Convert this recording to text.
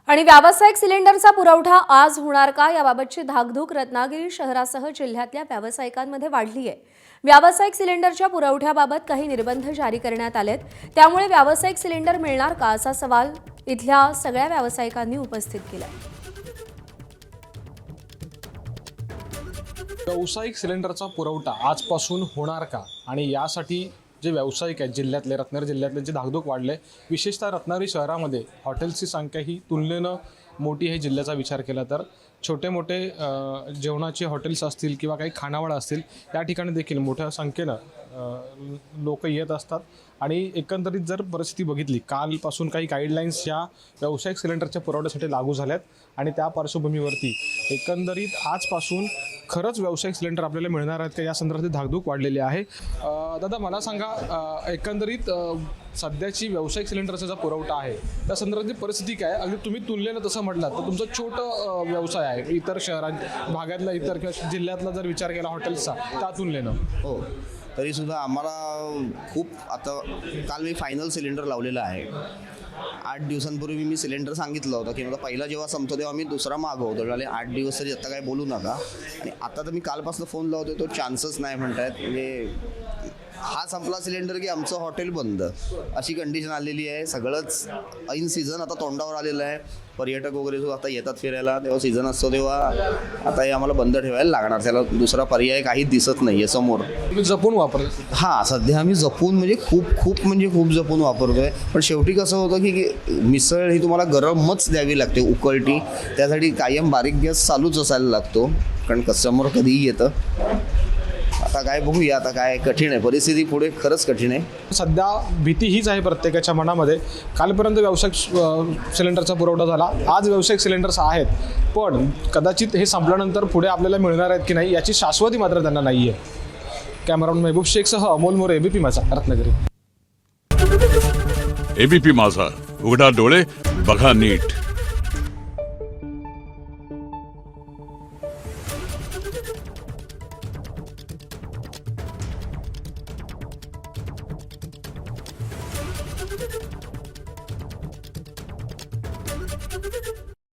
आणि व्यावसायिक सिलेंडरचा पुरवठा आज होणार का याबाबतची धाकधूक रत्नागिरी शहरासह जिल्ह्यातल्या व्यावसायिकांमध्ये वाढली आहे। व्यावसायिक सिलेंडरच्या पुरवठ्याबाबत काही निर्बंध जारी करण्यात आलेत, त्यामुळे व्यावसायिक सिलेंडर मिळणार का असा सवाल इथल्या सगळ्या व्यावसायिकांनी उपस्थित केलाय। व्यावसायिक सिलेंडरचा पुरवठा आजपासून होणार का आणि यासाठी जे व्यावसायिक आहेत जिल्ह्यातले रत्नागिरी जिल्ह्यातले जे धाकधूक वाढले, विशेषतः रत्नागिरी शहरामध्ये हॉटेल्सची संख्या ही तुलनेनं मोठी आहे। जिल्ह्याचा विचार केला तर छोटे मोठे जेवणाचे हॉटेल्स असतील किंवा काही खानावळ असतील, या ठिकाणी देखील मोठ्या संख्येनं लोक येत असतात। आणि एकंदरीत जर परिस्थिती बघितली, कालपासून काही गाईडलाईन्स या व्यावसायिक सिलेंडरच्या पुरवठ्यासाठी लागू झाल्यात आणि त्या पार्श्वभूमीवरती एकंदरीत आजपासून खरंच व्यावसायिक सिलेंडर आपल्याला मिळणार आहेत का या संदर्भात धाकधूक वाढलेली आहे। दादा मला सांगा, एकंदरीत सध्याची व्यावसायिक सिलेंडरचा जो पुरवठा आहे त्या संदर्भातली परिस्थिती काय? अगदी तुम्ही तुलनेनं तसं म्हटलं तर तुमचं छोटं व्यवसाय आहे, इतर शहरात भागातला इतर किंवा जिल्ह्यातला जर विचार केला हॉटेल्सचा त्या तुलनेनं, हो तरीसुद्धा आम्हाला खूप आता काल मी फायनल सिलेंडर लावलेला आहे। 8 दिवसांपूर्वी मी सिलेंडर सांगितलं होतं की मला पहिला जेव्हा संपतो तेव्हा मी दुसरा मागवतो, म्हणजे 8 दिवस तरी आता काय बोलू नका। आणि आता तर मी कालपासून फोन लावतो तो चान्सच नाही म्हणतायत, म्हणजे हा संपला सिलेंडर की आमचं हॉटेल बंद अशी कंडिशन आलेली आहे। सगळंच ऐन सीझन आता तोंडावर आलेलं आहे। पर्यटक वगैरे जो आता येतात फिरायला तेव्हा सीझन असतो तेव्हा आता हे आम्हाला बंद ठेवायला लागणार, त्याला दुसरा पर्याय काही दिसत नाही आहे समोर। तुम्ही जपून वापरतो? हां, सध्या आम्ही जपून म्हणजे खूप जपून वापरतोय। पण शेवटी कसं होतं की मिसळ ही तुम्हाला गरमच द्यावी लागते, उकळती, त्यासाठी कायम बारीक गॅस चालूच असायला लागतो, कारण कस्टमर कधीही येतं। आता काय बघूया, आता काय कठीण आहे परिस्थिती, पुढे खरंच कठीण आहे। सध्या भीती हीच आहे प्रत्येकाच्या मनामध्ये। कालपर्यंत व्यावसायिक सिलेंडरचा पुरवठा झाला, आज व्यावसायिक सिलेंडर्स आहेत, पण कदाचित हे संपल्यानंतर पुढे आपल्याला मिळणार आहेत की नाही याची शाश्वती मात्र त्यांना नाही आहे। कॅमेरामन महबूब शेखसह अमोल मोरे, एबीपी माझा, रत्नागिरी। एबीपी माझा, उघडा डोळे बघा नीट।